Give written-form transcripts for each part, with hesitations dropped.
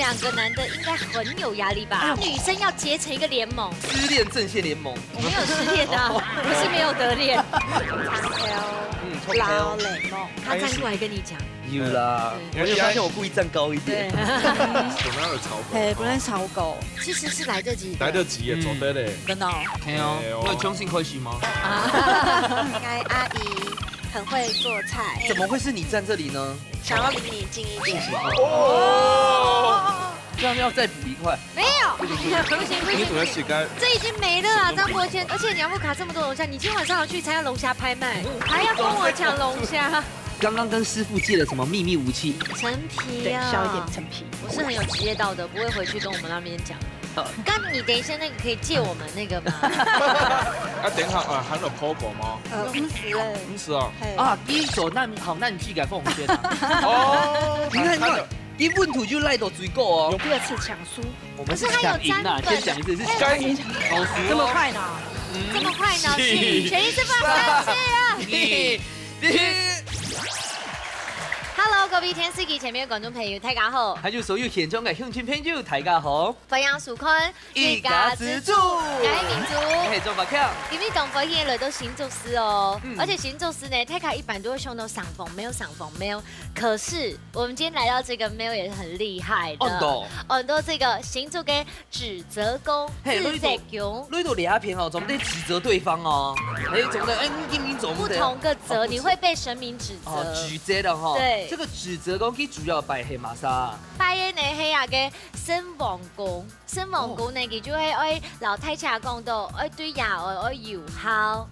两个男的应该很有压力吧？女生要结成一个联盟，失恋阵线联盟。我没有失恋啊，我是没有得恋。老雷梦，他站过来跟你讲，有啦，我就发现我故意站高一点。怎么样的嘲讽？不能炒狗，其实是来得及的，来得及也走得嘞。真的。没有，我有相信开始吗？应该阿姨很会做菜，怎么会是你站这里呢？想要离你近一点。这样要再补一块。没有，不行不你怎么行，洗干？这已经没了啊，张伯谦，而且你要不卡这么多龙虾，你今天晚上要去参加龙虾拍卖，还要跟我抢龙虾。刚刚跟师傅借了什么秘密武器？陈皮对，啊，削一点陈皮。我是很有职业道德，不会回去跟我们那边讲。刚你等一下那个可以借我们那个吗？啊，等一下啊，还有 Pogo 吗？50了， 50啊。啊，第一手那好，那你去给凤轩啊。哦，你看，一问土就赖到水够哦。第二次抢输，我们是可是他有抢赢啦，沾粉先讲一次是该赢。好熟这么快呢？这么快呢？是全力是放下去啊！你 Hello，各位天司機前面嘅觀眾朋友，大家好，還有所有現場嘅鄉親朋友，大家好。歡迎收看一家之主，我係民族。係做法跳。因為董佛也來到新竹市哦，而且新竹市呢，泰卡一般都會凶到上風，沒有上風，沒有。可是我們今天來到這個 mail 也是很厲害的，很多這個新竹嘅指責宮、自責宮，你都兩篇哦，總得指責對方哦。哎，總得哎，你總不同個責，你會被神明指責。哦，指責的哈。對。這個指責宮佢主要拜黑馬沙。拜嘅呢係啊嘅身王宮，身王宮呢佢就係愛老太茶講到愛對人愛友好。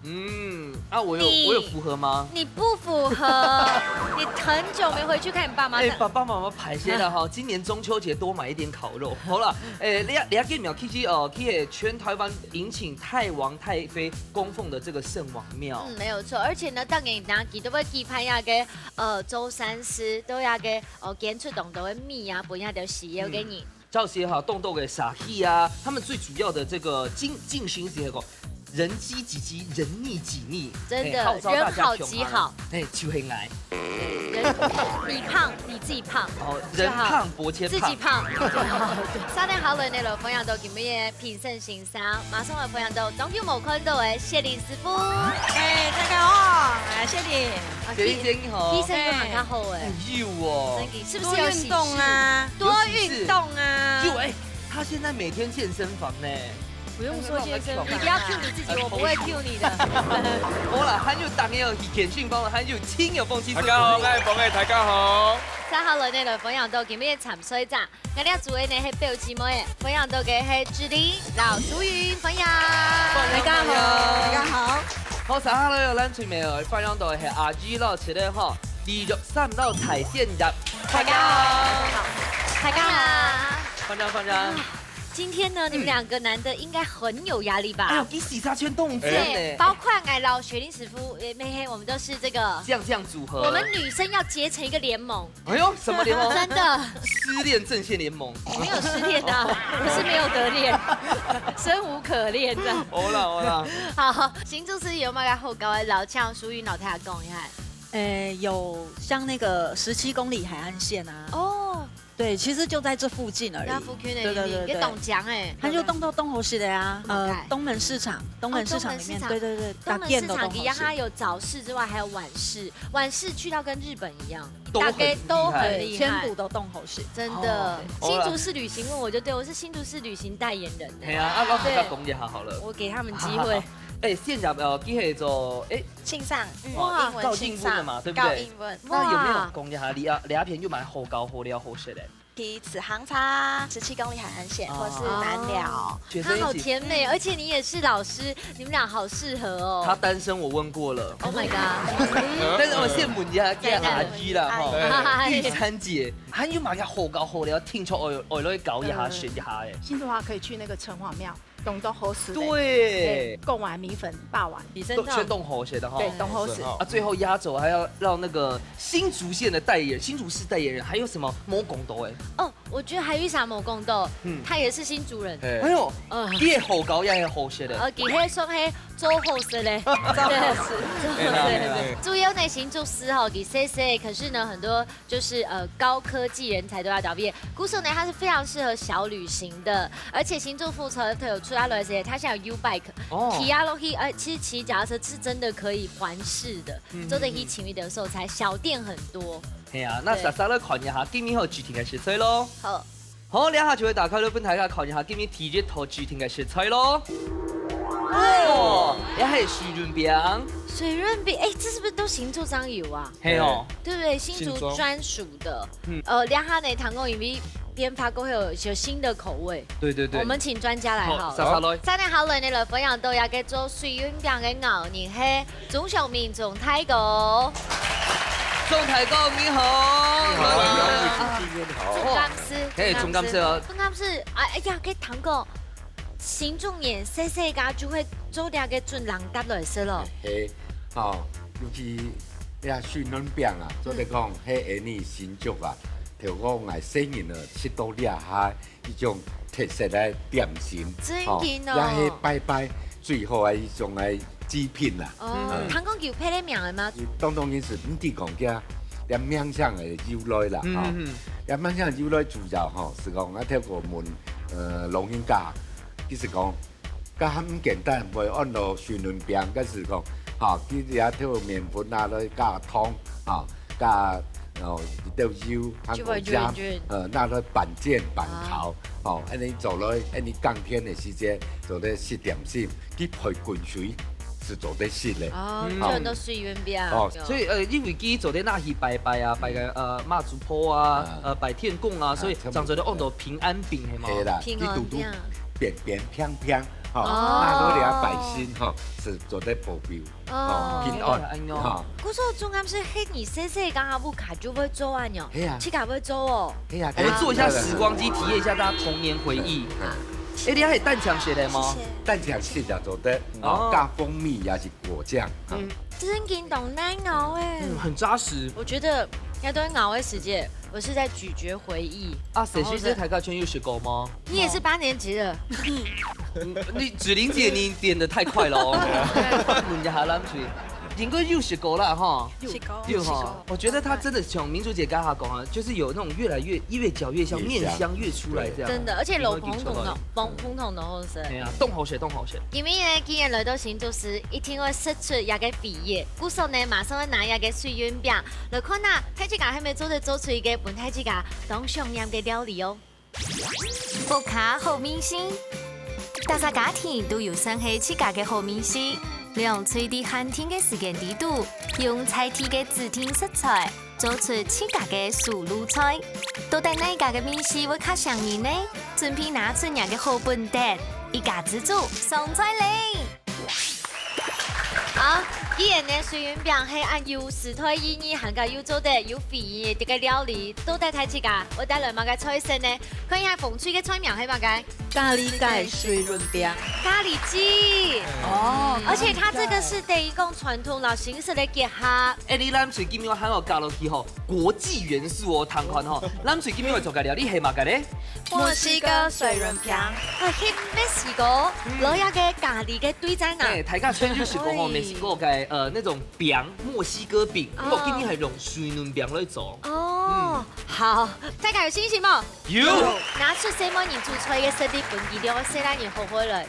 啊，我有符合嗎？你不符合，你很久沒回去看你爸媽。哎，爸爸媽媽排泄了哈，今年中秋節多買一點烤肉。好了，哎，你幾秒其實去全台灣迎請太王太妃供奉的這個聖王廟。沒有錯，而且呢，當然大家都會期盼下嘅周三師都有嘅演出動作嘅米啊，本下就喜要給你。這些哈動作嘅傻氣啊，他們最主要的這個進行這個。人飢己飢，人溺己溺，真的，人好己好。哎，就很矮。你胖，你自己胖。哦，人胖伯謙胖。自己胖。三年好耐呢，老朋友都今日嘅評審欣賞，馬上來朋友都當叫無看到嘅謝林師傅。哎，大家好，哎，謝林。謝林姐你好。醫生都蠻較好誒。有哦。是不是有運動啊？多運動啊。有哎，他現在每天健身房呢。不用說健身，你不要 Q 你自己，我不會 Q 你的。好啦，還有當有簡訊幫，還有親友幫，大家好，我係鳳嘅，大家好。三號來呢來朋友都今日參水站，我哋做嘅呢係表姊妹，朋友都嘅係朱莉、老淑雲朋友。大家好，大家好。好，三號來咱前面朋友都係阿 G 老師咧嗬，263到踩線入。大家好，大家好。放張。今天呢，你們兩個男的應該很有壓力吧？哎呦，給洗沙圈動真對，包括愛老雪玲師傅、妹黑，我們都是這個這樣組合。我們女生要結成一個聯盟。哎呦，什麼聯盟？真的。失戀陣線聯盟。我沒有失戀啊，我是沒有得戀，生無可戀的。好啦。好，新竹市有冇個好高的老槍屬於老太太講一下？有像那個17公里海岸線啊。哦。對，其實就在這附近而已。那附近的，你懂講哎，他就動到東河市的呀，東門市場裡面，對，東門市場，除它有早市之外，還有晚市，晚市去到跟日本一樣，大概都很厲害，全部都東河市，真的。新竹市旅行問我就對，我是新竹市旅行代言人。係啊，我給他講一下好了，我給他們機會。哎，現在機係做慶上，哇，高英文的嘛，對不對？高英文。那有沒有講一下你片就蠻好高好料好食的？去慈航叉17公里海岸線，或是南寮。他好甜美，而且你也是老師，你們倆好適合哦。他單身，我問過了。Oh my god！ 但是我羨慕人家嘅阿 G 啦，吼，玉珊姐，還有買個好高好料，聽出我來搞一下選一下嘅。新竹話可以去那個城隍廟。東河市對，貢丸米粉霸丸，全東河寫的哈。對，東河市啊，最後壓軸還要讓那個新竹縣的代言人、新竹市代言人，還有什麼魔拱斗哎？哦，我觉得海芋沙某共豆，他也是新主人。哎呦，你的好高也是好食的。给迄双迄做好食嘞，对，主要呢新竹师哈给 CC， 可是呢很多就是高科技人才都要到毕业。故事呢它是非常适合小旅行的，而且新竹副车它有出来了些，它现在有 U Bike， 骑啊落去，其实骑脚踏车是真的可以环视的，做得去情侣的素材，小店很多。係啊，那實實咧看一下今年好具體嘅食材咯。好，好，兩下就會打開呢本睇下看一下今年第一套具體嘅食材咯。哦，也係水潤餅。水润餅，哎，這是不是都新竹張油啊？係哦，對不對？新竹專屬的。兩下呢，糖工因為研發過有新的口味。對對對。我們請專家來好。沙來。今日考慮你來分享到有嘅做水潤餅嘅牛年係鍾秀明總太公。鍾太公你好，總監師，嘿，總監師哦，總監師，哎呀，給糖果，新中年細細家就會做啲嘅準人搭來食咯。嘿，哦，尤其呀水潤餅啊，做嚟講，迄下年新竹啊，就講係新人啊，食到厲害一種特色嘅點心，真勁哦，也係拜拜最好嘅一種嘅。製品啦，糖公叫配咧名嘅嗎？當然是唔止講嘅，連名上嘅由來啦，嚇，連名上由來主要吼是講啊，透過門農業家，其實講，佢很簡單，袂按照水潤餅，嗰是講，嚇，佢也透過麵粉啊，來加湯，嚇，加豆油，韓國醬，拿來板煎板烤，哦，安尼做落，安尼當天嘅時間做咧食點心，佢配滾水。是做得食的哦，做很多水潤餅哦，所以因為佢做啲那去拜拜啊，拜個媽祖婆啊，拜天公啊，所以常做啲按到平安餅係嘛？係啦，平安餅，扁扁平平，哦，那嗰啲百姓吼是做得保佑，哦，平安，哈。嗰時候總監是黑你細細剛下部卡就會做啊喏，係啊，去卡會做哦，係啊，我們做一下時光機，體驗一下大家童年回憶。哎，你係蛋漿食的嗎？蛋漿食就做得，哦，加蜂蜜也是果醬，真勁懂奶熬哎，很扎實。我覺得要對熬的時間，我是在咀嚼回憶。啊，誰是在台卡圈有學過嗎？你也是8年級的。你芷玲姐，你點得太快了哦。問一下咱水。應該有學過啦哈，有哈，我覺得他真的像民主姐剛才講啊，就是有那種越來越嚼越香，麵香越出來這樣。真的，而且老蓬筒的好食。係啊，凍好食，凍好食。因為呢，今日來到新竹市，一定會食出一個肥嘢，故說呢，馬上會拿一個水潤餅，來看下太子家係咪做得做出一個本太子家當上癮嘅料理哦。福卡好明星，大家家庭都有生起自家嘅好明星。用隨地寒天嘅時間地度，用菜地嘅指定食材，做出自家嘅素路菜。到底哪一家嘅面試會較上癮呢？準備拿出人嘅好本碟，一家之主送在你。好，既然呢水潤餅係按有時態意義，含個有做得有肥嘅啲個料理，到底睇自家我帶來乜嘅菜色呢？看一下鳳翠嘅菜名係乜嘅？咖喱蓋水潤餅，咖喱雞哦，而且它這個是等於講傳統老形式的結合。哎，你咱水今年我喊我加落去吼，國際元素哦，同款吼，咱水今年會做嘅料理係乜嘅咧？墨西哥水潤餅，係去墨西哥攞一個咖喱嘅堆在哪？哎，台卡圈就是講吼，墨西哥嘅那種餅，墨西哥餅，我今年係用水潤餅來做。哦，好，大家有信心冇？有。拿出什麼年做出嘅實啲本意料，我先讓你學會來。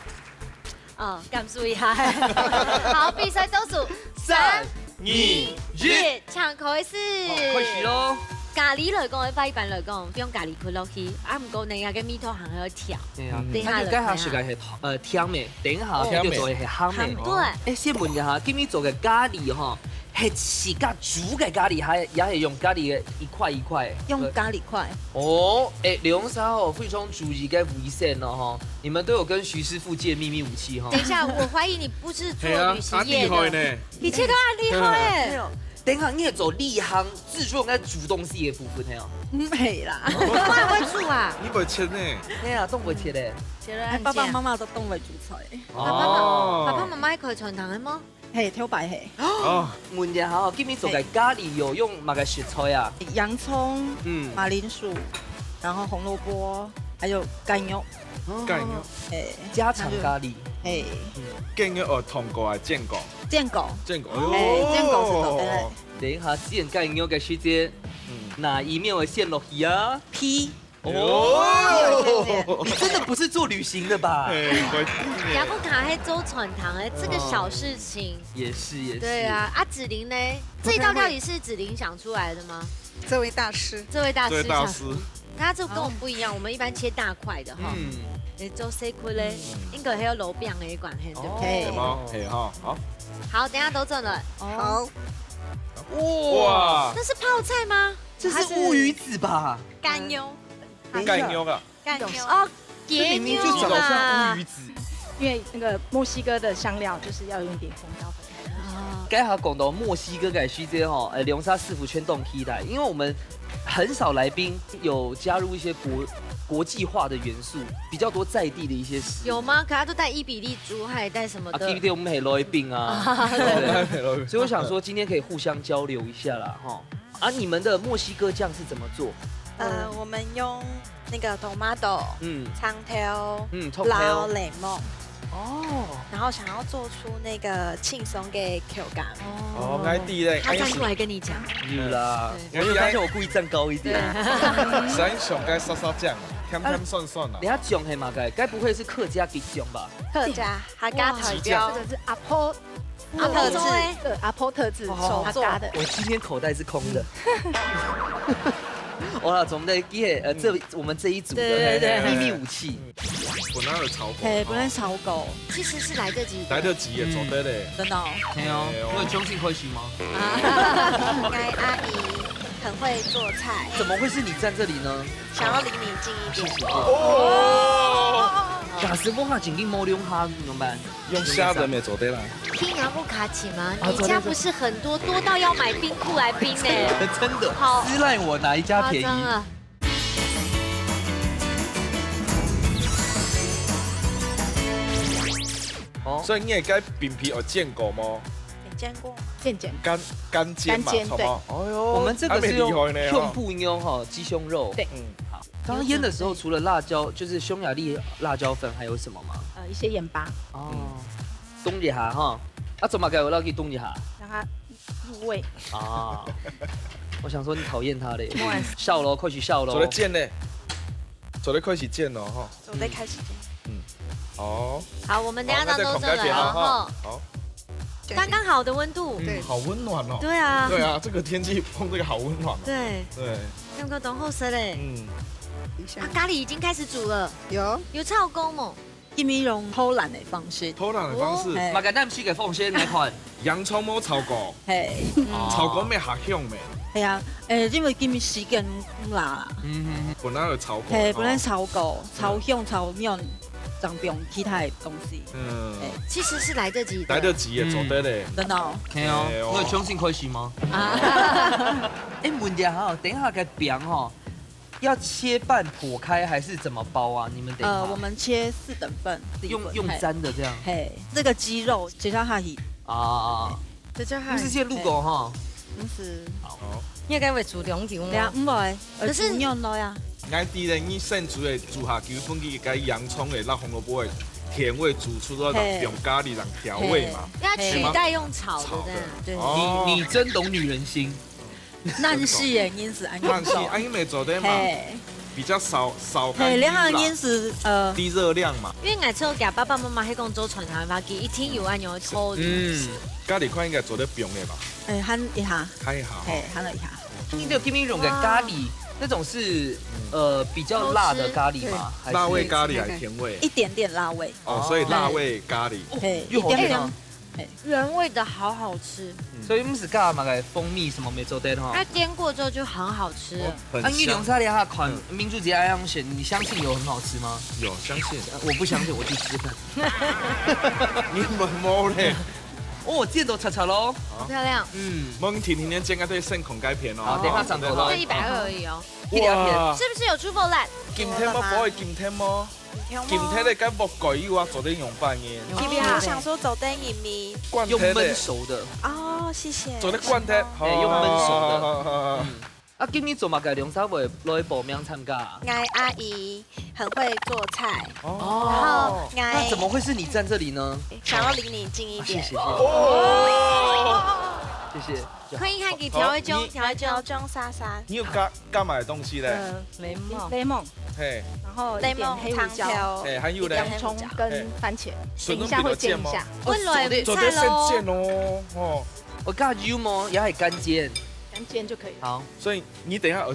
哦，感受一下。好，比賽倒數3、2、1，搶開始。開始咯。咖喱來講，一般來講，用咖喱配落去，啊唔過你嘅米湯行喺度調。係啊，等下家下食嘅係甜嘅，等下叫做係鹹嘅。對。誒，先問一下，今年做嘅咖喱嗬，係自家煮嘅咖喱，也係用咖喱嘅一塊一塊。用咖喱塊。哦，誒，劉沙哦，非常注意嘅危險哦，你們都有跟徐師傅借秘密武器哈。等一下，我懷疑你不是做旅行業的。你這個厲害誒。等下你係做立行自助嘅煮東西嘅部分係哦。唔係啦，我還會煮啊。你會切呢？係啊，都唔會切咧。爸爸媽媽都東北煮菜。爸爸媽媽喺佢床頭嘅麼？係挑白係。哦，問一下，今年做嘅咖喱有用乜嘅食材啊？洋蔥、馬鈴薯、然后红萝卜，还有干肉，干肉，家常咖喱，干肉通过还见过？见狗，见过，见狗是走的。等一下煎干肉嘅时间，哪一面会陷落去啊？ P 哦，你真的不是做旅行的吧？雅布卡还周传堂哎，这个小事情也是。对啊，子琳呢？这一道料理是子琳想出来的吗？这位大师，这位大师大师，他这跟我们不一样，我们一般切大块的哈。你做细块嘞，应该还有楼饼的一管，对不对？对吗？嘿哈，好。好，等下都整了。好，哇，那是泡菜吗？这是乌鱼子吧？干妞，干妞啊，干妞哦，这明明就长得像乌鱼子。因为那个墨西哥的香料就是要用一点红椒粉。该下讲到墨西哥嘅时间吼，龙沙师傅圈动期待，因为我们很少来宾有加入一些国际化的元素，比较多在地的一些食。有吗？可他都带伊比利猪，还带什么的？对，我们很罗饼啊，对。所以我想说，今天可以互相交流一下啦，哈。啊，你们的墨西哥酱是怎么做？我们用那个 tomato， 长条，老lemon。然后想要做出那个轻松的口感。爱弟嘞，他站出来跟你讲。有啦，我有发现我故意站高一点。想上该沙沙酱，甜甜酸酸啊。你下酱系嘛？该不会是客家给酱吧？客家还加桃胶，这个是阿婆特制，对，阿婆特制手做的。我今天口袋是空的。好了，我们的我们这一组的秘密武器。本来有炒狗，本来炒狗，其实是来得及，来得及的，做得嘞，真的。没有，我有相信会行吗？应该阿姨很会做菜。怎么会是你站这里呢？想要离你近一点。假使我下紧盯摸溜哈怎么办？用虾仁没做得啦。拼雅布卡起吗？你家不是很多到要买冰库来冰呢？真的，私赖我哪一家便宜？所以你也该饼皮有见过吗？见过，干煎嘛，好吗？哎呦，我们这个是用布用哈鸡胸肉。对，好。刚刚腌的时候，除了辣椒，就是匈牙利辣椒粉，还有什么吗？一些盐巴。哦，冻一下哈。啊，怎么该我要给冻一下？让它入味。啊，我想说你讨厌他嘞。笑喽，快去笑喽。做得煎嘞，做得开始煎了哈。做得开始煎。哦，好，我们等下当都正了，然后好，刚刚好的温度，对，好温暖哦。对啊，对啊，这个天气碰这个好温暖哦。对，用个等后生嘞，咖喱已经开始煮了，有炒工吗？因为用偷懒的方式，偷懒的方式，马干蛋去给凤仙来款，洋葱冇炒过，炒过没下香没？系啊，因为今日时间啦，本来有炒过，本来炒过，炒香炒面。长不用其他的东西，其实是来得及的，来得及的，做得嘞，真的。系哦，我有相信开始吗？问一下哈，等一下该饼哈，要切半剖开还是怎么包啊？你们等一下。我们切4等份，用沾的这样。嘿，这个鸡肉切下去。这叫不是切入狗哈。不是。好。你应该会煮2条吗？对啊，唔会，而是用咯呀。爱滴咧，你先煮的煮下9分去，加洋葱的、那红萝卜的甜味煮出来，用咖喱让调味嘛。要取代用炒的，对。你真懂女人心。难系的因是安难系，安因没做的嘛，比较少。两行因是低热量嘛。因为爱吃给爸爸妈妈迄讲做传统法，一天有按有抽。咖喱块应该做得冰的吧？หั่一下。หั่一下。หั่了一下。你有听用的咖喱？那种是比较辣的咖喱吗？辣味咖喱还是甜味？一点点辣味。所以辣味咖喱。一点点。原味的好好吃。所以不是咖嘛个蜂蜜什么没做对哈？它煎过之后就很好吃。安玉龙沙利亚款民族节爱样选，你相信有很好吃吗？有相信。我不相信，我去吃吃看。你们摸嘞？哦，箭都擦擦喽，漂亮。蒙天天煎个对肾孔钙片哦。好，等下上头喽。这120而已哦。哇，是不是有出爆烂？今天我火的今天么？今天的跟木盖以外做得用半年。我想说走灯影迷。用焖熟的。哦，谢谢。做得灌的，用焖熟的。啊，今年做嘛个两三位落去报名参加。爱阿姨很会做菜，哦，然后那怎么会是你站这里呢？想要离你近一点。谢谢。谢谢。可以看给调一盅，调盅莎莎。你有干嘛的东西嘞？雷梦，嘿，然后雷梦长条，嘿，还有嘞，洋葱跟番茄，等一下会煎一下。温暖做得先煎哦，哦。我加油么？也系干煎，干煎就可以了。好，所以你等一下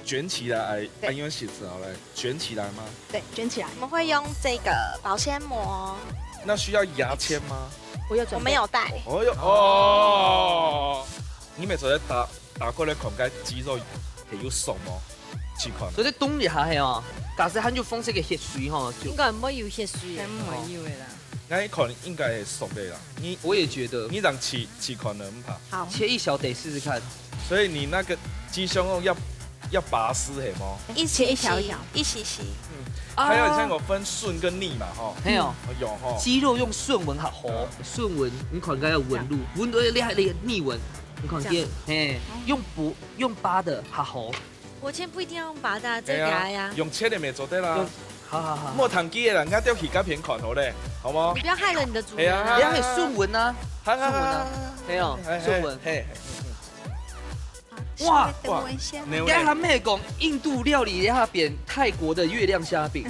卷起来，按用写字好了，卷起来吗？对，卷起来。我们会用这个保鲜膜。那需要牙签吗？我们有带。哦哟哦！你每次打过来看个肌肉会有松哦，情况。所以冻一下系哦，假使含有风色嘅血水吼，应该唔会有血水，唔要的啦。那一可能应该会松的啦。我也觉得。你让气可能怕。好，切一小得试试看。所以你那个鸡胸肉要拔丝系吗？一起条，一起洗。还有像我分顺跟逆嘛，哈。还有有哈。鸡肉用顺纹好，顺纹你看该要纹路，纹到厉害那个逆纹，你看见嘿，用拔的好。我先不一定要用拔的，这个呀。用切的没做对啦。好。莫谈机的人家钓起甲片看头嘞，好吗？你不要害了你的主人。人家可以顺纹啊，顺纹啊，没有顺纹。嘿。哇！应该他妹讲印度料理那边泰国的月亮虾饼，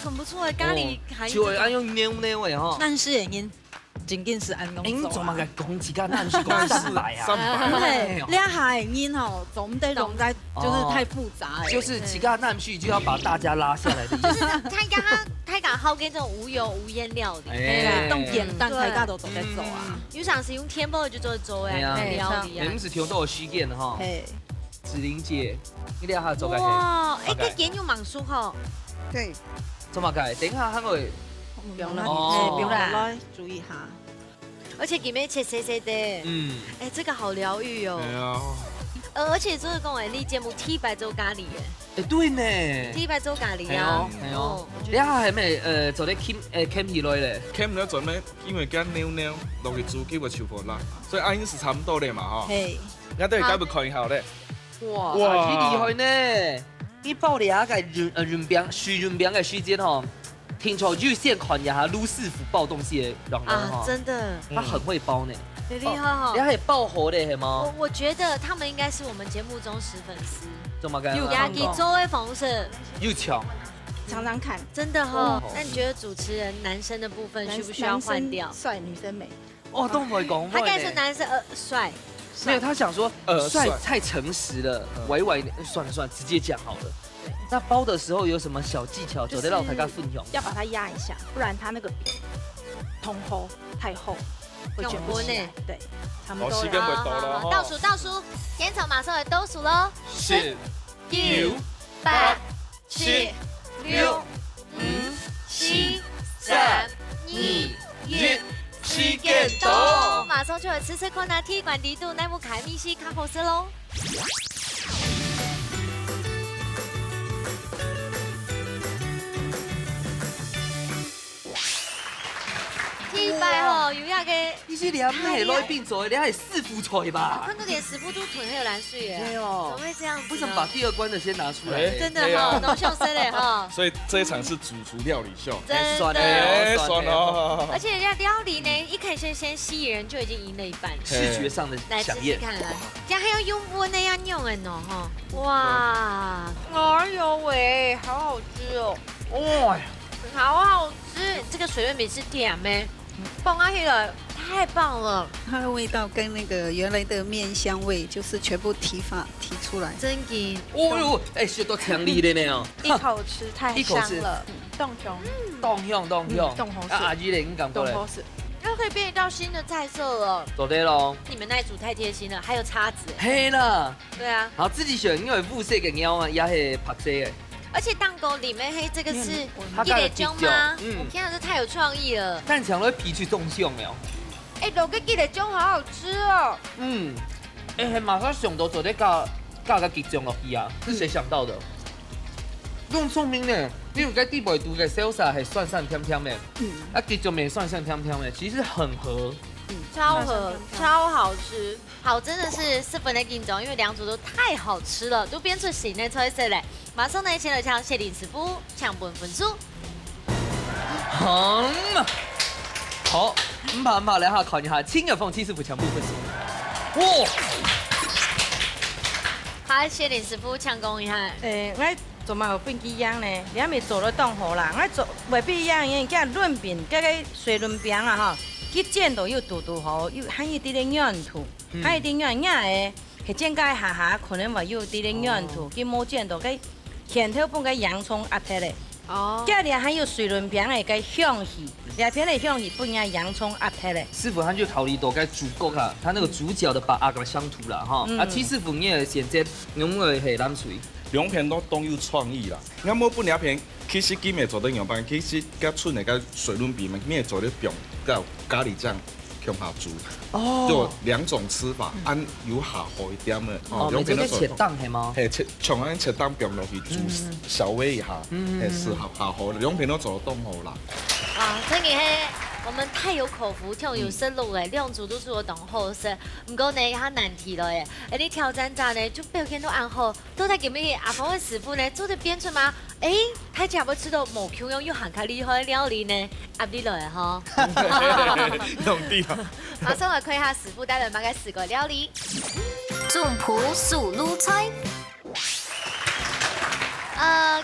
很不错的咖喱，就会按用牛的哈。但是因仅仅是按弄。你怎么个讲几个难是讲300啊？对，两下因吼总得弄在就是太复杂。就是几个难去就要把大家拉下来的意思。太敢好给这种无油无烟料理，动简单，大家都在做啊。有常是用天波就做做诶料理啊。你们是听到有虚见的哈。子玲姐，你俩下做个。哇，这研究蛮熟哈。对。做嘛改？等下喊我。不用啦，注意哈。而且里面切细细的，这个好疗愈哦。对啊。而且这个跟我力节目 T 白粥咖喱耶。对呢。T 白粥咖喱啊。系哦。你下系咪做啲 cam 起来咧？cam 了做咩？因为跟妞妞落去煮几个球婆啦，所以阿英是差不多的嘛哈。嘿。我都系解不看好咧。哇，你厉害呢！你报你下个润饼嘅时间吼。听说日线款也还撸四府暴动系的人啊，真的，他很会包呢，很厉害哈，人家也爆火的，系吗？我觉得他们应该是我们节目忠实粉丝。怎么干？有压给周围粉丝又巧，常常看，真的哈。那你觉得主持人男生的部分需不需要换掉？帅，女生美。哦，都会讲。他该说男生帅。没有，他想说帅太诚实了，委婉算了，直接讲好了。那包的时候有什么小技巧？就得让大家分享。要把它压一下，不然它那个饼通厚太厚，会卷不起来。对，差不多了。倒数，甜草马上来倒数喽。10、9、8、7、6、5、7、3、2、1。时间到，马上就有吃困难踢馆底度奈木凯密西卡后斯喽。100吼，有那个。你是连咩来变做？你还四福菜吧？看到点死不猪腿还有蓝水耶。对哦。怎么会这样子？为什么把第2关的先拿出来？真的哈，浓秀生嘞哈。所以这一场是主厨料理秀。真的。爽哦。而且人家料理呢，一开始先吸引人就已经赢了一半。视觉上的响艳。来试试看，这样还要用温那样用的呢哈。哇！哎呦喂，好好吃哦。哇，好好吃。这个水润饼是甜咩？放下去了，太棒了！它的味道跟那个原来的面香味，就是全部提出来。真的，哦呦，哎，是多强力的呢！一口吃太香了，冻红啊，阿姨嘞，你讲过嘞？它可以变一道新的菜色了。走对喽！你们那一组太贴心了，还有叉子。黑了。对啊。好，自己选，因为肤色嘅猫啊，也系白色嘅。而且蛋糕里面黑这个是一点钟吗？我天啊，这太有创意了！但强了皮去重象了。落个一点钟好好吃哦。还马上想到做啲加个吉种落去啊，是谁想到的？用聪明呢，你有个地位度嘅 salsa 系酸酸甜甜的，吉种没酸酸甜甜的，其实很合。超合，超好吃。好，真的是4分的竞争，因为两组都太好吃了，都变出新的菜色嘞。马上呢，先来向谢林师傅抢分数。好，唔怕，嚟下看一下青友凤七师傅抢分数。哇！好，谢林师傅抢攻一下。我做嘛有变几样呢？你还没做了冻好啦，我做未必样样，叫润饼，叫个水润饼啊哈，去煎到又嘟好，又还有啲啲软土，还有啲软嘅，係煎解下可能話有啲啲軟土，佢冇煎到個前頭半個洋葱壓起嚟。哦。隔離還有水潤餅嘅個香氣，兩片的香氣不一樣，洋葱壓起嚟。師傅他就考慮到該煮夠啦，他那個主角的把阿個鄉土啦哈。啊，七師傅你嘅選擇，你會係諗誰？兩片都有創意啦。我冇半兩片，其實佢咪做得樣板，其實甲春嘅個水潤餅咪咪做得餅，甲咖喱醬向下煮。哦。就兩種吃法，按有下好一點嘅。哦，你這個切檔係嗎？係從按切檔餅落去煮，稍微一下，係適合下好。兩片都做得凍好啦。啊，真嘅係。我們太有口福，聽有深入嘅，兩組都做得好食。唔過呢，較難題了誒。你挑戰者呢，就表現都按好，都睇見咩阿芳嘅師傅呢，做得變出嘛？睇下要吃到無窮樣又行較厲害嘅料理呢，壓啲落嚟呵。用啲啊！馬上來看下師傅帶來乜嘅4個料理。總鋪素滷菜。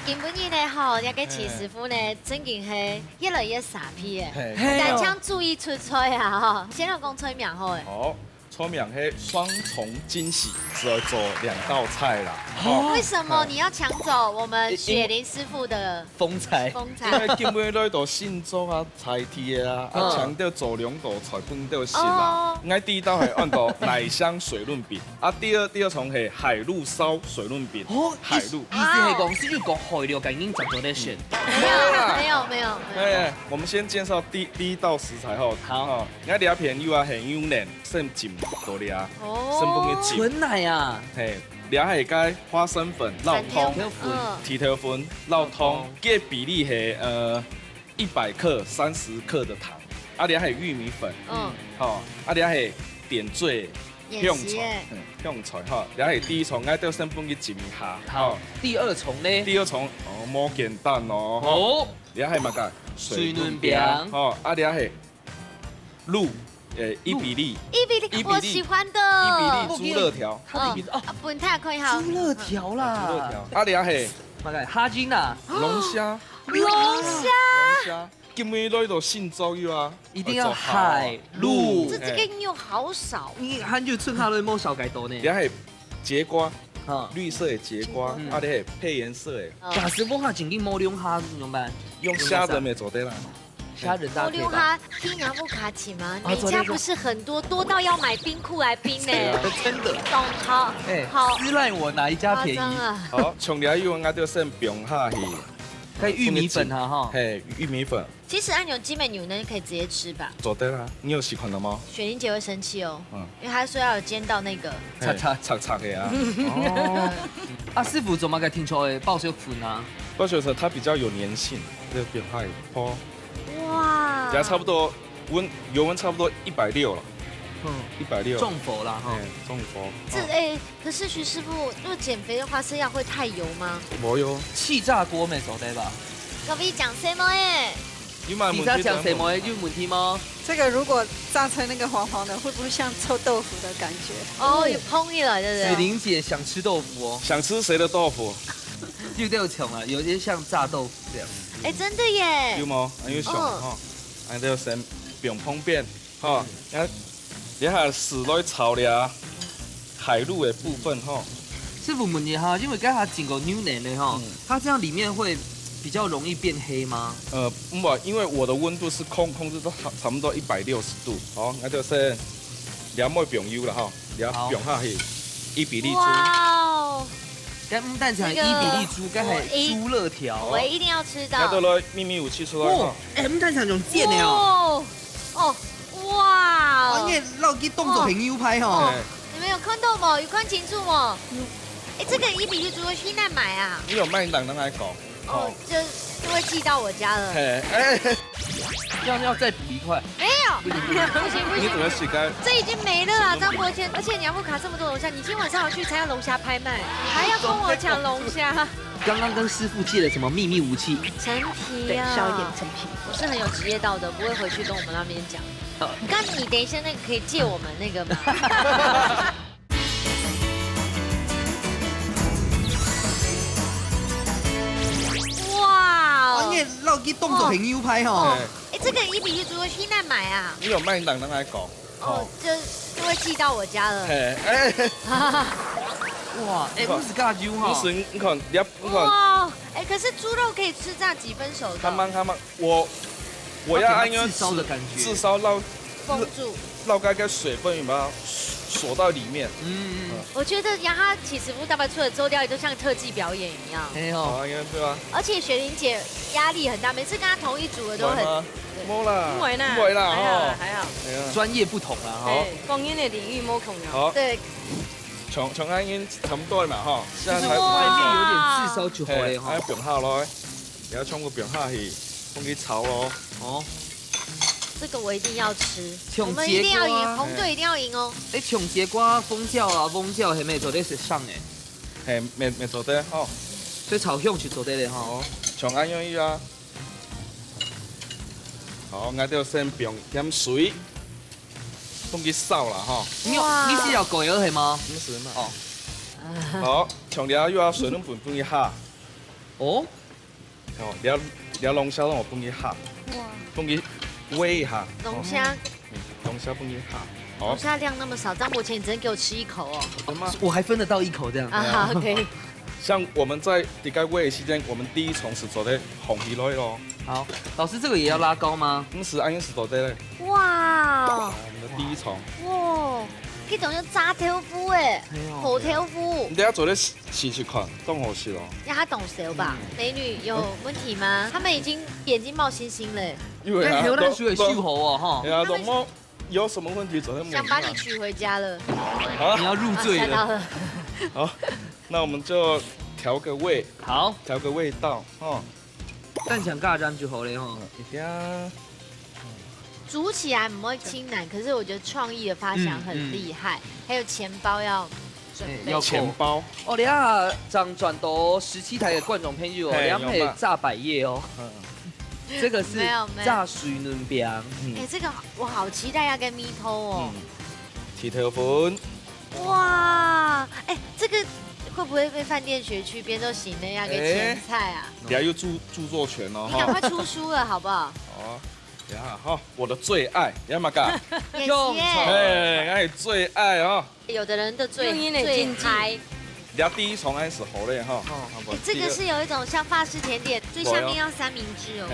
基本上呢，吼，一個齊師傅呢，真嘅係越來越傻批嘅，但請注意出菜啊，吼，先來講菜名好誒。好，菜名係雙重驚喜，只要做2道菜啦。為什麼你要搶走我們雪林師傅的風采？因為基本來都慶祝啊、菜鐵啊，強調做2道菜本就行啦。我第一道係按照奶香水潤餅，啊第二種係海陸燒水潤餅。海陸。意思係講，是要講海陸嘅已經執咗咧選。沒有。我們先介紹第一道食材後，好，我兩片又係幼嫩，先浸到倆，先幫佢浸。純奶啊。係。兩係加花生粉撈湯，蹄頭粉撈湯，嘅比例係100克30克的糖，啊兩係玉米粉，好，啊兩係點綴香菜，哈，兩係第一重，我都先幫佢浸下，好，第二重呢？第二重冇簡單哦，好，兩係乜㗎？水潤餅，好，啊兩係滷。1比例，我喜歡的1比例豬肋條，本太可以好。豬肋條啦，豬肋條，啊兩係乜嘅蝦筋啊，龍蝦，今日來到新州有啊，一定要海陸。這個牛好少，你喊就春下來冇少計多呢。兩係節瓜，綠色嘅節瓜，啊兩係配顏色嘅。假使我下前幾冇用蝦怎麼辦？用蝦仁咪做得啦。蝦仁搭配。我用聽牙不卡起嗎？你家不是很多到要買冰庫來冰呢？真的。懂好，好。私賴我哪一家便宜？好，從了以後我就先冰下去。可以玉米粉啊哈。嘿，玉米粉。其實按牛基本牛呢可以直接吃吧。做得啦，你有習慣了嗎？雪玲姐會生氣哦，因為她說要有煎到那個擦嘅啊。啊，師傅做乜嘅聽錯嘅爆水粉啊？爆水粉它比較有粘性，這個冰下破。哇！也差不多油溫差不多160了，160。中火啦哈，中火。可是徐師傅，如果減肥的話，這樣會太油嗎？冇油，氣炸鍋咪做得吧？可不可以講什麼耶？你在講什麼？有問題嗎？這個如果炸成那個黃黃的，會不會像臭豆腐的感覺？哦，有烹起來，對不對？雪玲姐想吃豆腐哦。想吃誰的豆腐？就都有窮啊，有些像炸豆腐這樣。哎，真的耶！有冇？有上哈，俺都先冰碰變哈，你下時來炒了海陸的部分哈。師傅問一下，因為剛才整個牛奶呢哈，它這樣裡面會比較容易變黑嗎？不，因為我的溫度是控制到差不多160度，好，我就先兩枚冰油了哈，兩冰下去1比例豬。跟牡丹腸1比例豬，跟係豬肋條，我一定要吃到。那都來秘密武器出來哈。牡丹腸仲賤呢哦。哇！我嘅撈啲動作很優派哦。你們有看到冇？有看清楚冇？這個1比例豬去哪買啊？你有賣人來講。就會寄到我家了。要再补一块。没有，不行，你怎么洗干？这已经没了啦，张伯谦。而且你要不卡这么多龙虾，你今天晚上要去参加龙虾拍卖，还要跟我抢龙虾。刚刚跟师傅借了什么秘密武器？陈皮啊，削一点陈皮。我是很有职业道德，不会回去跟我们那边讲。刚你等一下那个可以借我们那个吗？哇！你老给动作很优拍哈。哎，这个1比1足去哪买啊？你有卖人来讲。哦，就会寄到我家了。哇，哎，不是咖油哈。不是，你看，你看。哇，哎，可是猪肉可以吃这样几分熟的？看慢，我要按照自烧的感觉，自烧封住，绕开个水分有没有锁到里面？我觉得杨哈起司不大白出的周调都像特技表演一样。没有，对吧？而且雪玲姐压力很大，每次跟她同一组的都很。没啦，不会啦，不会啦，还好。专业不同啦，哈。公演的领域没同样。好。对。从安已经差不多了嘛，哈。就是外面有点自烧就好了哈。哎，变下咯，你要冲个变下去，放去炒咯。哦。这个我一定要吃，我们一定要赢，红队一定要赢哦。哎，抢节瓜、蜂饺啊，蜂饺係咪做得食上嘅？係未做得吼，所以炒香就做得咧吼。從安樣樣啊，好，我哋先用點水，放去燒啦吼。你是要改咗係嗎？唔是嘛。哦。好，從了又要水龍盤放去下。哦。哦，了龍蝦我放去下。哇。放去。煨一下龍蝦，龍蝦放一下，龍蝦量那麼少，張伯謙你只能給我吃一口哦。我還分得到一口這樣。啊 ，OK。像我們在底蓋煨期間，我們第一重是做的紅皮類咯。好，老師這個也要拉高嗎？是，安是做的嘞。哇！我們的第一重。哇！這種叫炸豆腐誒，好豆腐。你等下做的試試看，當好吃咯。讓他懂熟吧？美女有問題嗎？他們已經眼睛冒星星了。因為啊，流水秀喉哦，哈。對啊，怎麼有什麼問題？昨天想把你娶回家了。好，你要入贅了。好，那我們就調個味。好，調個味道，哦。但想尬章就好了哈。一定要。煮起來唔會清難，可是我覺得創意的發想很厲害。還有錢包要準備。要錢包。哦，你下張轉到17台嘅觀眾朋友哦，你係炸百葉哦。這個是炸水嫩餅。哎，這個我好期待要跟咪偷哦。鐵頭粉。哇，哎，這個會不會被飯店學去邊都行的要給前菜啊？你要有著作權哦。你趕快出書了好不好？好。呀，好，我的最愛，你要嘛噶？用哎，最愛哦。有的人的最嗨。你要第一重開始好嘞哈。這個是有一種像法式甜點，最下面要三明治哦。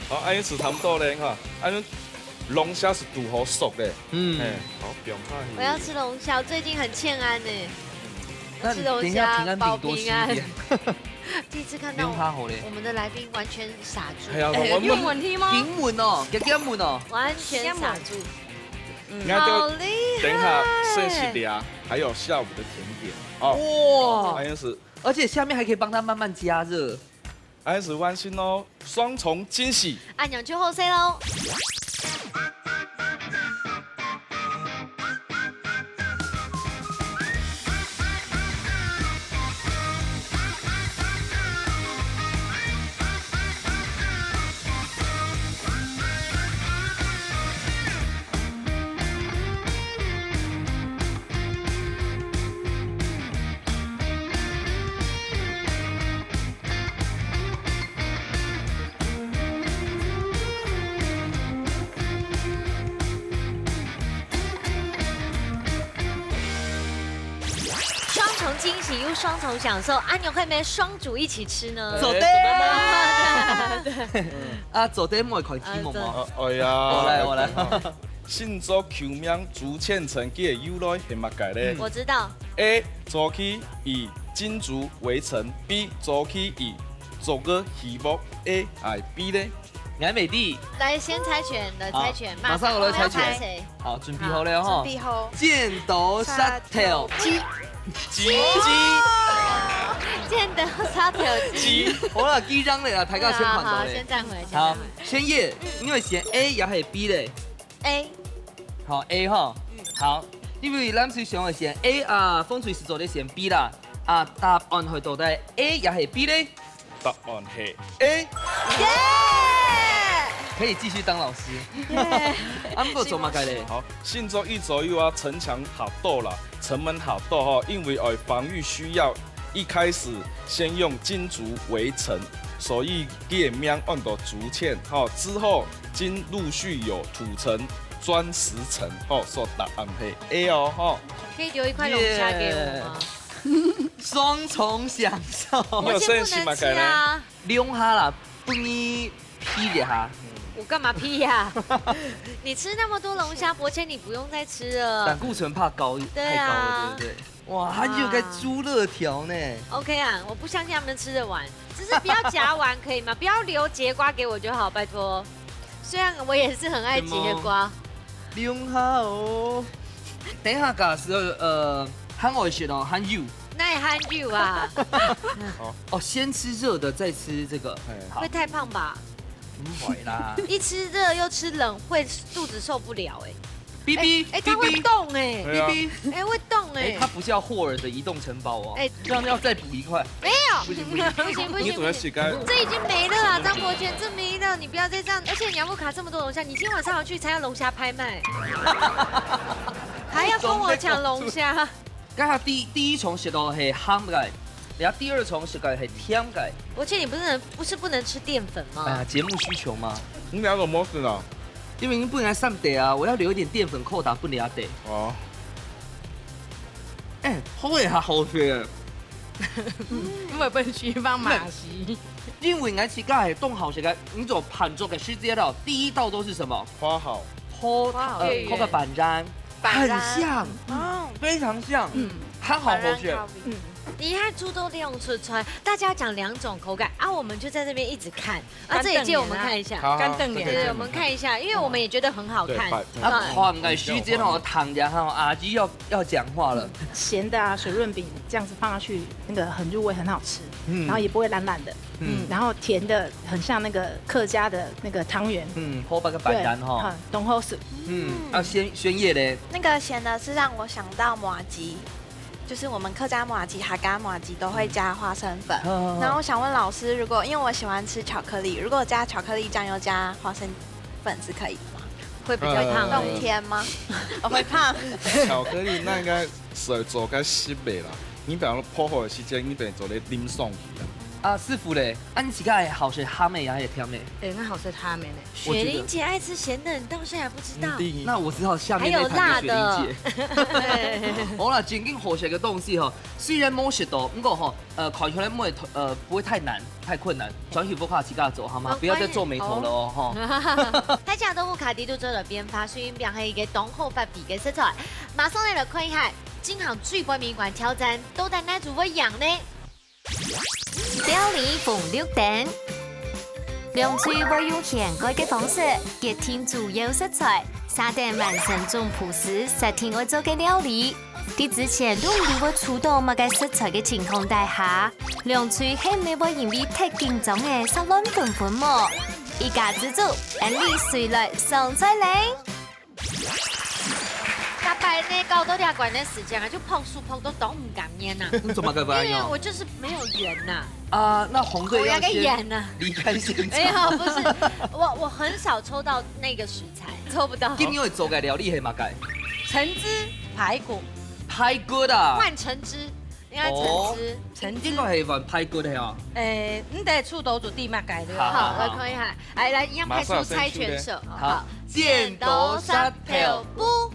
好，安尼吃差不多嘞哈。安尼龍蝦是煮好熟的。好，不用怕。我要吃龍蝦，最近很欠安呢。吃龍蝦保平安。第一次看到我們的來賓完全傻住，有問題嗎？英文哦，英文哦，完全傻住，好厲害！等一下剩下的還有下午的甜點哦，哇，是，而且下面還可以幫他慢慢加熱，還是溫馨哦，雙重驚喜，按鈕就後 C 嘍。惊喜又双重享受，阿牛会不会双主一起吃呢？走的啊，走的莫款题目吗？哎呀，我来。信做球名竹堑成嘅由来係乜解咧？我知道。A 做起以金竹為城 ，B 做起以做個希望 ，A 係 B 咧？顏美地，來先猜拳的猜拳，馬上我來猜拳。好，準備好了哈。準備好。箭頭殺條雞。雞见得沙条鸡。好啦，鸡张嘞啊，大家先看到先站回来。好，千叶，因为选 A 也系 B 嘞。A。好 A 哈。好，因为咱是想要选 A 啊，风水师做的选 B 啦。啊，答案係到底 A 也係 B 呢？答案係 A。耶！可以繼續當老師。啱個做乜計咧？好，信州一左右啊，城牆好多啦，城門好多哈，因為防禦需要，一開始先用金竹圍城，所以佢嘅名按到竹堑，哈，之後經陸續有土城、磚石城，哈，所以答案係 A 哦，哈。可以留一塊龍蝦給我嗎？雙重享受。我先不能吃啊！龍蝦啦，不你批一下。我幹嘛批呀？你吃那麼多龍蝦，伯謙你不用再吃了。膽固醇怕高，太高了，對不對？哇，還有個豬肋條呢。OK 啊，我不相信他們吃得完，只是不要夾完可以嗎？不要留節瓜給我就好，拜託。雖然我也是很愛節瓜。龍蝦哦，等一下㗎時候，很愛食哦，很油。那也很油啊！哦，先吃熱的，再吃這個，會太胖吧？不會啦，一吃熱又吃冷，會肚子受不了哎。B B，哎，它會動哎，B B，哎會動哎，它不叫霍爾的移動城堡哦，哎，這樣要再補一塊。沒有，不行，這已經沒了啊，張伯謙，這沒了，你不要再這樣，而且你要不卡這麼多龍蝦，你今天晚上要去參加龍蝦拍賣，還要跟我搶龍蝦。剛才第一重食到係鹹嘅，然後第二重食嘅係甜嘅。伯謙，你不是不能吃澱粉嗎？哎呀，節目需求嘛。你兩個模式啦，因為你不能上得啊，我要留一點澱粉扣打，不能得。哦。哎，好嘢下好食。因為不能去放馬西。因為我吃家係東好食嘅，你做盤做嘅時間到第一道都是什麼？花好。鋪個板粘。很像，非常像，很好吃。你看猪都利用出来，大家讲2種口感啊，我們就在這邊一直看啊，這一屆我們看一下，乾瞪眼，對，我們看一下，因為我們也覺得很好看。啊，黃嘅時間哦，躺着哈，阿吉要講話了。鹹的啊，水潤餅這樣子放下去，那個很入味，很好吃，然後也不會爛爛的，然後甜的很像那個客家的那個湯圓，鋪白個板蛋哈，東後是，啊，宣葉嘞。那個鹹的是讓我想到麻糬。就是我們客家麻糬、客家麻糬都會加花生粉。然後我想問老師，如果因為我喜歡吃巧克力，如果加巧克力醬又加花生粉是可以的嗎？會比較燙。冬天嗎？我會胖。巧克力那應該是做個濕味啦。你比方說破壞的時間，你變做咧淋送去的。啊，師傅嘞，你自己係好食鹹味還是甜味？那好吃鹹味嘞。雪玲姐愛吃鹹的，你到現在還不知道？那我只好下面那盤給雪玲姐。好啦，正經好食嘅東西哈，雖然冇食到，不過哈，看起來不會太難、太困難。轉去不卡自己做好嗎？不要再皺眉頭了哦，哈。大家都冇卡啲都做咗變化，雖然變係嘅東後發皮嘅色彩。馬上嚟看一下，今行最杯麵館挑戰，到底哪組會贏呢？料理逢6點，涼脆會用現改嘅方式結添主要食材，3點完成種樸實實天愛做嘅料理。啲之前都唔會觸到乜嘅食材嘅情況底下，涼脆係咪會因為太緊張嘅殺卵粉粉麼？一家之主，安利隨來上菜嚟。大白呢搞到2館的時間啊，就碰樹碰到都唔敢念呐。你怎麼個不要？因為我就是沒有緣呐。啊，那紅隊要先離開現場。沒有，不是，我很少抽到那個食材，抽不到。今年會做嘅料理係乜嘅？橙汁排骨。排骨啊！換橙汁，應該橙汁。橙汁應該係換排骨嘅哦。你得出豆煮地乜計的。好，來看一下，來一樣派出猜拳手。好，剪刀石頭布。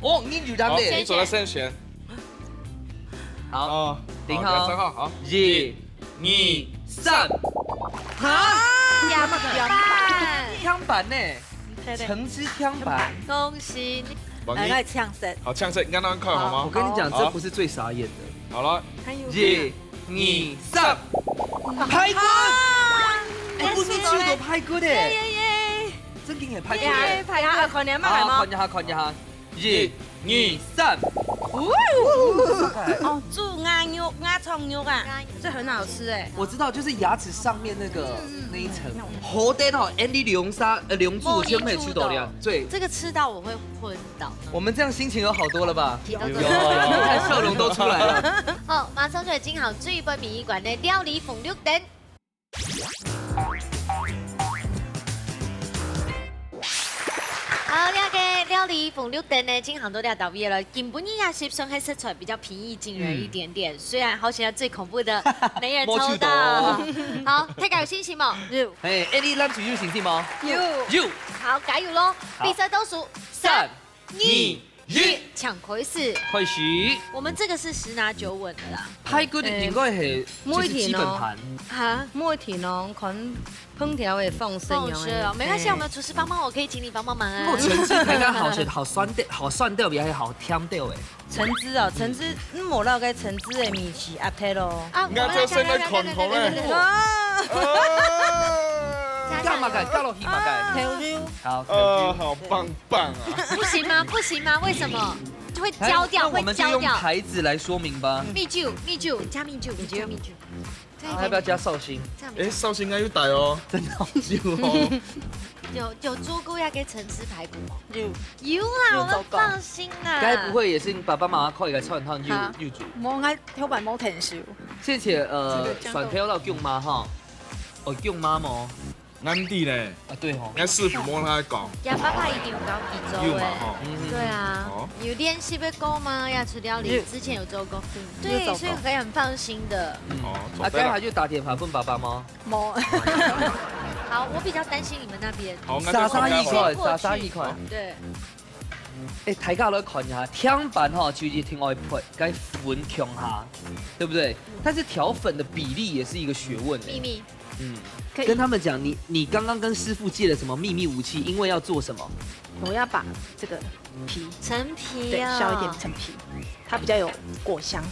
哦，你就這樣的。你做了先選。好，定好。好。1、2、3。哈？槍板呢？橙汁槍板。恭喜你！來嗆聲。好，嗆聲，你剛剛看好嗎？我跟你講，這不是最傻眼的。好了。1、2、3。排骨！哎，不是吃到排骨的。真嘅係排骨。排骨，看你乜係嗎？看一下。1、2、3。哦，猪鸭肉、鸭葱肉啊，这很好吃哎。我知道，就是牙齿上面那一层。好的哦，Andy 龙柱全可以吃到了。对，这个吃到我会昏倒。我们这样心情有好多了吧？有，看笑容都出来了。好，马上就会进行水本殡仪馆的料理风流灯。好，了解料理风流灯呢，经常都料到位了。基本也是算黑色出来比较平易近人一点点。虽然好险，最恐怖的没人抽到。好，大家有信心吗？有。哎，Andy 咱有信心吗？有。好，加油喽！比赛倒数3、2、1，抢回4。开始。我们这个是10拿9稳的啦。排骨的应该是就是基本盘。哈，每天哦，可能烹调的放生用的。没关系，我们厨师帮忙，我可以请你帮忙啊。橙汁睇下好酸掉，比还好甜掉诶。橙汁哦，橙汁，无那个橙汁的米是压太咯。啊，我这生在kontrol咧。加嘛改，加落去嘛改。好，好棒棒啊！不行吗？不行吗？为什么？会焦掉，会焦掉。我们就用牌子来说明吧。蜜酒，加蜜酒，加蜜酒。要不要加绍兴？哎，绍兴应该有带哦，真的好久哦。有猪骨要给橙汁排骨吗？有啦，我们放心啦。该不会也是你爸爸妈妈靠一个炒汤又煮？冇爱挑板冇停手。谢谢选挑到舅妈哈，舅妈冇。安弟呢？啊对吼，那师傅摸他讲。呀，爸爸一定有搞几周哎。对啊。有练习被勾吗？要吃料理之前有做过。对，所以可以很放心的。啊，刚才就打电话问爸爸吗？冇。好，我比较担心你们那边。沙一块。对。哎，大家来看一下，天板哈就是挺爱配，该粉强下，对不对？但是调粉的比例也是一个学问。秘密。跟他们讲，你刚刚跟师傅借了什么秘密武器？因为要做什么？我要把这个皮陈皮对，削一点陈皮，它比较有果香。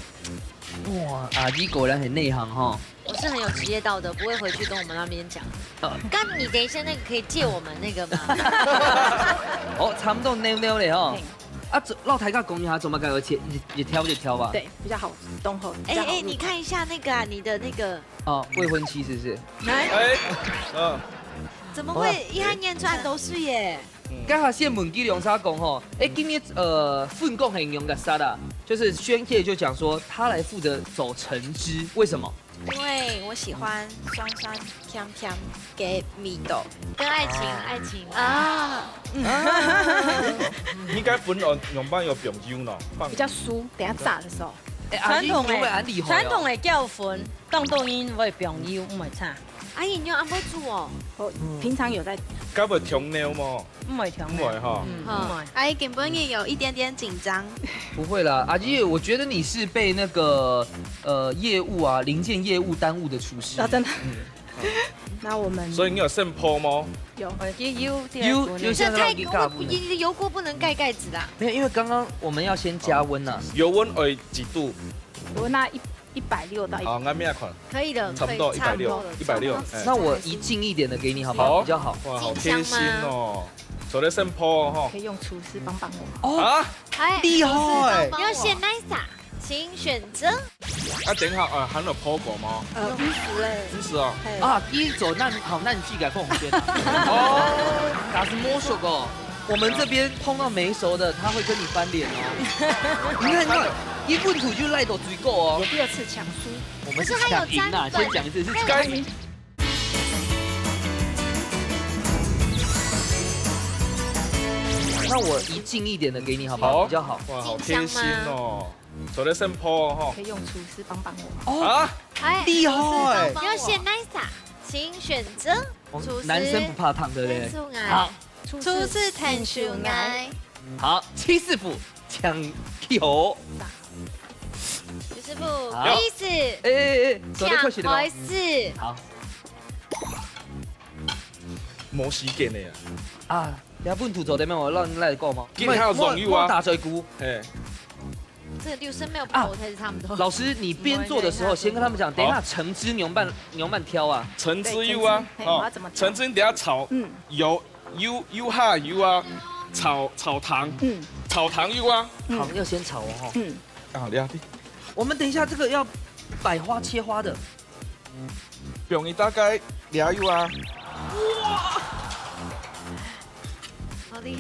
哇，阿姨果然很内行哈。我是很有职业道德，不会回去跟我们那边讲。刚你等一下那个可以借我们那个吗？哦，差不多溜嘞哈。啊，老台家公园还怎么改？也挑就挑吧。对，比较好东后。哎，你看一下那个啊，你的那个。哦，未婚妻是不是？怎么会一看念出来都是耶？刚好现问基隆沙讲吼，今天粪供很用的沙啦，就是宣介就讲说他来负责走橙汁，为什么？因为我喜欢酸酸甜甜给味道，跟爱情啊。应该粉用板有冰酒呢，比较酥，等下炸的时候。传统的叫粉，当抖音会冰油，唔会差。阿姨，你有安排煮哦？我平常有在。该不会调料吗？唔会调料。唔会哈。阿姨根本也有一点点紧张。不会啦，阿姨，我觉得你是被那个业务啊零件业务耽误的厨师。啊，真的。那我们。所以你有剩泡吗？有。有现在你的油锅不能盖盖子啦。没有，因为刚刚我们要先加温呐。油温为几度？我那160到100。好，按咩款？可以的，差不多160。那我移近一点的给你，好不好？比较好。哇，好贴心哦。做的剩泡哈。可以用厨师帮我。哦啊，厉害！要选哪一啥？请选择。啊，等下还有泡过吗？衣服嘞。衣服啊。啊，一走那你寄给凤轩。哦，那是魔术哦。我们这边碰到没熟的，他会跟你翻脸哦。你看，一粪土就赖到追够哦。有第2次抢输，我们是抢赢啊！先讲一次是该赢。那我移近一点的给你，好不好？比较好。哇，好贴心哦。做的剩泡哈。可以用厨师帮我。啊，厉害！你要选哪一啥？请选择。男生不怕烫的嘞。好。初次谈恋爱，好，7师傅抢球，徐师傅，意思，抢回事，好，冇时间的呀，啊，你粪土做得咩？我让你来讲吗？今天还有荣誉啊，大嘴菇，这个流程没有跑才是差不多。老师，你边做的时候，先跟他们讲，等一下橙汁牛慢挑啊，橙汁油啊，橙汁你等下炒，油下油啊，炒糖，炒糖油啊，好，要先炒哦哈。啊，你啊，我们等一下这个要百花切花的，用伊大概俩油啊，好厉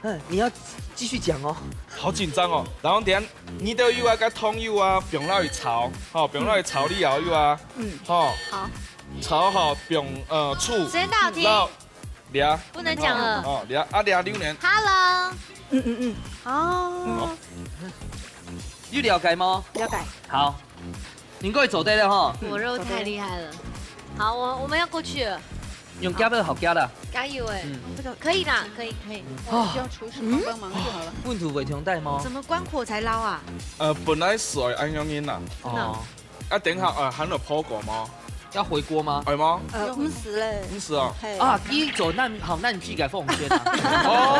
害！你要继续讲哦。好紧张哦。然后等下泥豆油啊，跟通油啊，用落去炒，好，用落去炒你后油啊，好，好，炒好，用醋，时间到，停，俩，不能讲了。哦，俩榴莲。 Hello，哦，你了解吗？了解。好，您各位走对了哈。果肉太厉害了。好，我们要过去了，用夹的好夹的。加油哎！可以啦，可以。需要厨师帮忙就好了。问土尾熊带吗？怎么关火才捞啊？本来水安样样啦，哦，啊，等下喊了泡过吗？要回锅吗？係嗎？唔死咧。唔死啊！啊，一走難去改鳳圈啊！哦，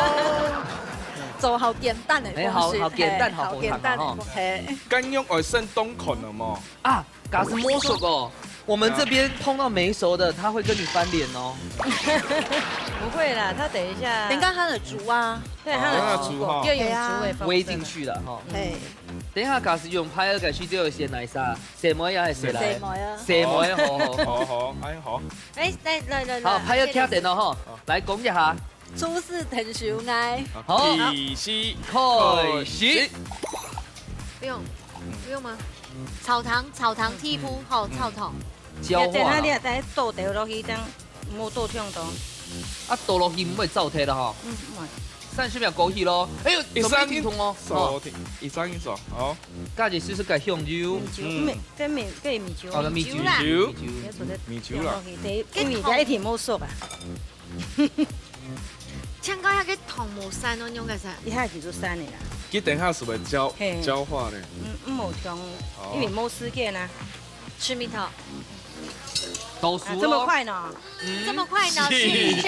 做好簡單嘅哎，好簡單，好簡單哦。干用外剩冬捆了嗎？啊，嘎是摸熟哦。我们这边碰到没熟的，他会跟你翻脸哦。不会啦，他等一下。等下他的煮啊，对，他的煮哈，就用煮味煨进去了哈。係。等一下，嘎是用拍二改去就有些奶沙，什麼也係誰來？什麼呀？什麼呀？好，哎好。哎，來，好，拍二聽定咯哈，來講一下。諸事騰小嗌。好，起司開始。不用嗎？炒糖剔鋪，好炒糖。焦化。你等倒掉落去，等冇倒暢到。啊，倒落去唔會燥體啦哈。30秒過去咯。哎呦，怎麼停通哦？收停，131好。家姐試試改香油。跟米酒。哦，米酒。米酒啦。因為第一天冇熟啊。香港有個糖冇散咯，用嘅啥？一下就做散的啦。佢等下是會焦化的。冇香，因為冇時間啊。吃蜜桃。都熟了。這麼快呢？這麼快呢？全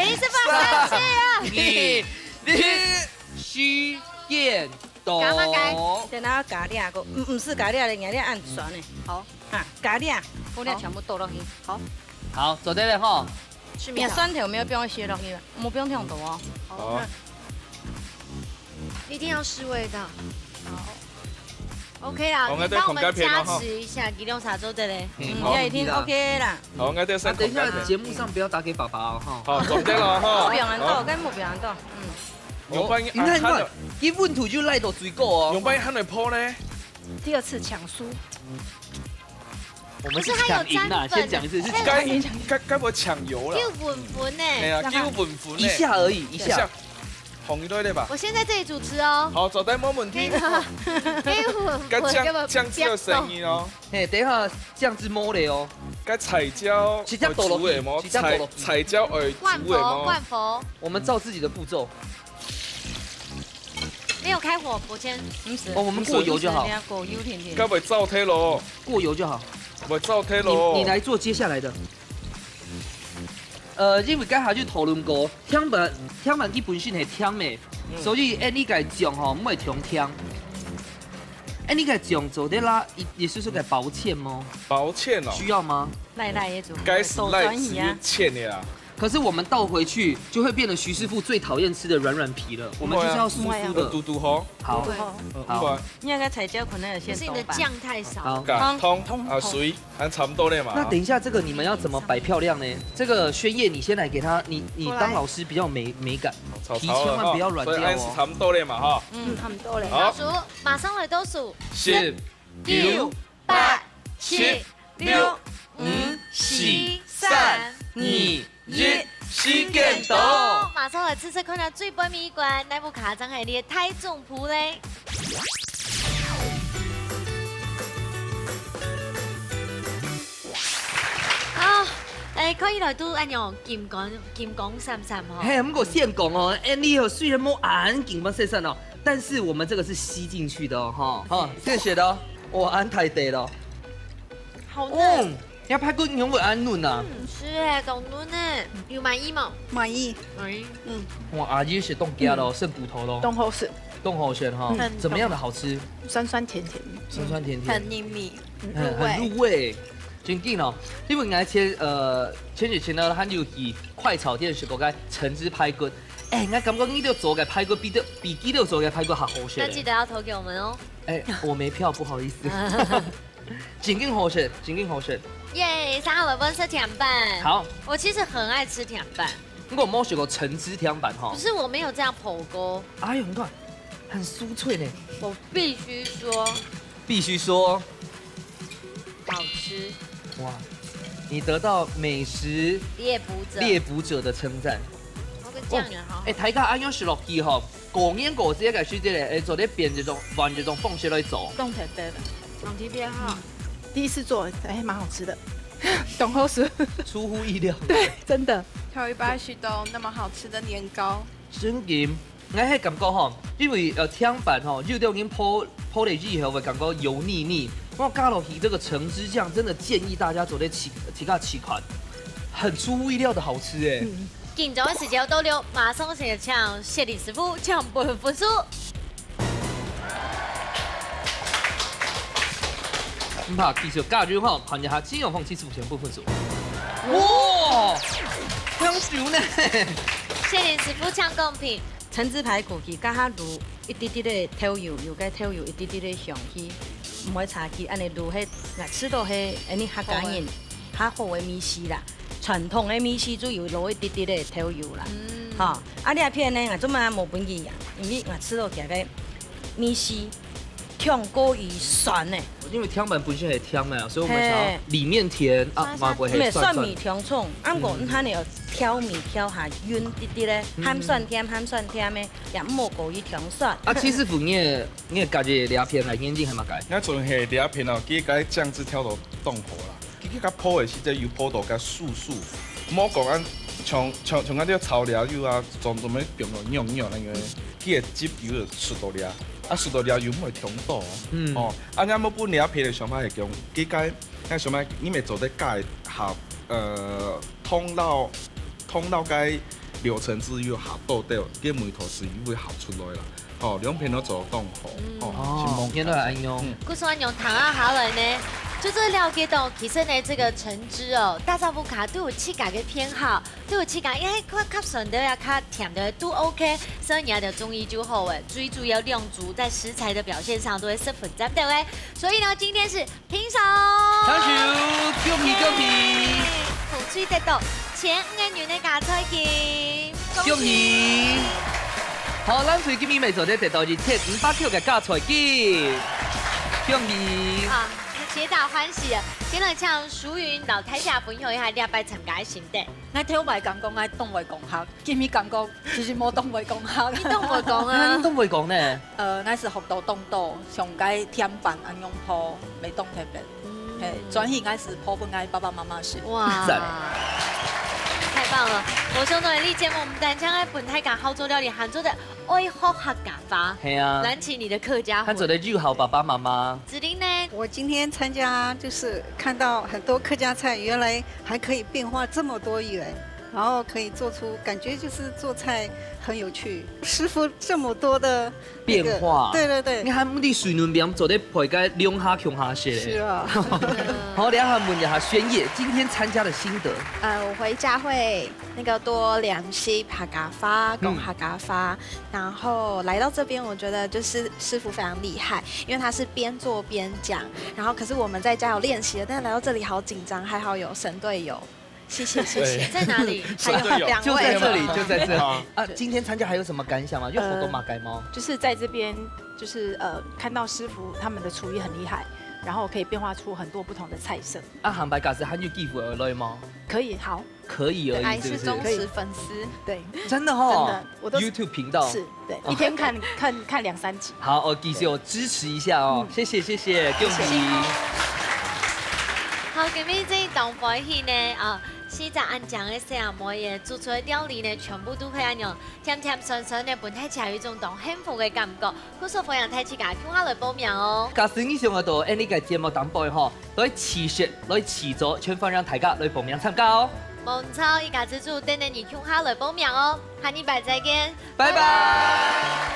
力是發生氣啊！需驗到。等下加料個，唔是加料的，人家按酸的。好，啊，加料，把料全部倒落去。好。好，做對了哈。你酸頭沒有不用寫落去了，冇不用聽到哦。好。一定要試味道。好。OK 啦，你幫我們加持一下，幾兩茶做的嘞。要一定 OK 啦。好，我哋先。等一下節目上不要打給爸爸哦哈。好，做對了哈。不用人倒，跟冇不用人倒。你看，一問土就賴到水果哦。用半喊嚟泡呢？第二次搶輸。我們是搶贏啦，先講一次是該不會搶油了？叫粉粉呢？係啊，叫粉粉。一下而已，一下。紅一堆的吧。我先在這裡主持哦。好，坐低冇問題。該醬汁的聲音哦。誒，等一下醬汁摸嚟哦。該彩椒直接倒落去，彩椒灌佛。我們照自己的步驟。沒有開火，伯謙。哦，我們過油就好。過油甜甜。該不會燥體咯？過油就好。唔燥體咯。你來做接下來的。因為家下就討論過，聽聞基本上係聽嘅，所以你個醬吼唔會重聽。你個醬做的啦，也是個薄芡嗎？薄芡哦。需要嗎？賴也做。該是賴子芡的啦。可是我們倒回去就會變成徐師傅最討厭吃的軟皮了，我們就是要酥酥的。嘟嘟吼。好。好。你那個彩椒可能有些是你的醬太少。好。通啊水，還差不多了嘛。那等一下這個你們要怎麼擺漂亮呢？這個宣燁你先來給他，你當老師比較美感，皮千萬不要軟掉哦。所以是差不多了嘛哈。差不多了。倒數，馬上來倒數。 10、9、8、7、6、5、4、3、2、1，時間到。馬上來試試看下最杯米罐，那部卡張係你嘅太重譜咧。好，可以來都按樣劍講散散哦。嘿，不過先講哦，你哦雖然冇按劍講散散哦，但是我們這個是吸進去的哦，哈，好，謝謝的哦，我按太低了。好嫩。要排骨用會按嫩啊？是誒，懂嫩誒，有滿意嗎？滿意。哇，阿姨是凍雞咯，剩骨頭咯。凍好食。凍好選哈，怎麼樣的好吃？酸酸甜甜。酸酸甜甜。很黏密，很入味。真勁哦！因為我前幾天呢，他就以快炒店時嗰個橙汁排骨，我感觉你要做嘅拍过比基六做嘅拍过还好些。那记得要投给我们哦。我没票，不好意思。真经好食，真经好食。耶，3号本是甜板。好，我其实很爱吃甜板。我冇学过橙汁甜板哈。可是我没有这样剖过。哎呦，你看，很酥脆呢。我必须说。必须说。好吃。哇，你得到美食猎捕者的称赞。我跟酱油好。大家按样食落去吼，过年过节嘅时节咧，做啲变这种玩这种方式来做。冻特别的，冻特别好。第一次做，蛮好吃的。懂好吃，出乎意料。对，真的。头一摆许多那么好吃的年糕。真嘅，我迄感觉吼，因为甜板吼，肉都已经铺落去以后，会感觉油腻腻。我加落去这个橙汁酱，真的建议大家做啲起款，很出乎意料的好吃哎。紧张的时间都留，马上先抢谢李师傅抢分数。唔怕，继续加入吼，看一下金永凤75全部分数。哇，香熟呢！谢李师傅抢公平。橙汁排骨去加下卤一滴滴的透油，又加透油一滴滴的上去，唔会差去，安尼卤迄，吃到迄安尼较感人、较好的米丝啦。传统的米丝主要落一滴滴的透油啦，哈，你阿片呢，做嘛无本钱呀？因为吃到起个米丝香过于酸呢。因为甜板本身系甜嘛，所以我们想要里面甜啊，嘛不会酸酸米甜冲，我它呢有挑米挑下匀滴滴咧，咸酸甜的，也莫过于甜酸。七师傅，你家己两片来眼睛系嘛解？我做下两片哦，记甲酱汁挑到冻好啦。去甲铺的时阵，油铺到甲素，莫讲咱像咱这炒料油啊，专门用到酿那个，去个汁油就出到了，出到了油唔会冲到哦。咱要本料片的上摆会讲，记解，咱上摆你咪做得介下通到该流程之油下倒掉，个梅头豉油会下出来啦。两片都做冻好，是梦见都系安用。故说用糖啊下来呢，就是了解到其实呢这个橙汁哦，大家不卡都有自家的偏好，都有自家因为较顺的呀，较甜的都 OK， 所以你要的中医就好诶，最主要量足在食材的表现上都会10分赞对诶。所以呢，今天是平手。恭喜恭喜！红水得到前5元的加菜金，恭喜！好，咱最今日咪做咧得到是贴500Q 嘅加菜金，恭喜！啊，皆大欢喜啊！今日唱淑云老太下分享一下200参加的心得。我听袂讲讲爱动位讲学，今日讲讲其实无动位讲学。你动位讲啊？你动位讲呢？我是学到动到，上解甜板安用铺，没动特别。转型开始铺分爱爸爸妈妈是。哇！太棒了！我兄弟力节目，我们单将爱本太港好做料理，杭州的爱好客家法。系啊，燃起你的客家魂。他做的就好，爸爸妈妈。子琳呢？我今天参加就是看到很多客家菜，原来还可以变化这么多元，然后可以做出感觉就是做菜很有趣。师傅这么多的变化，对。你看我哋水润边做的配个两下穷下些。是啊。好，两下问一下宣烨今天参加的心得。我回家会多练习客家话，讲客家话，然后来到这边，我觉得就是师傅非常厉害，因为他是边做边讲，然后可是我们在家有练习了，但是来到这里好紧张，还好有神队友。谢谢。在哪里？还有2位，就在这里，就在这里啊！今天参加还有什么感想吗？有好多马改吗？就是在这边，就是看到师傅他们的厨艺很厉害，然后可以变化出很多不同的菜色。韩白嘎是韩语记符而来吗？可以，好，可以而已，是不是？忠实粉丝，对，真的哈，真的，我都 YouTube 频道是对，一天看2-3集。好，我继续我支持一下哦，谢谢，恭喜。好，今日这一档欢喜呢啊！西在安讲的什么嘢做出来料理呢，全部都可以安用甜甜酸酸的，本太有一种当幸福的感觉。故说分享太起家，叫我来报名哦。假使你想要到呢个节目当播吼，来持续来持续，全方让大家来报名参加哦。冇错，一家之主等等你叫我来报名哦，下礼拜再见，拜拜。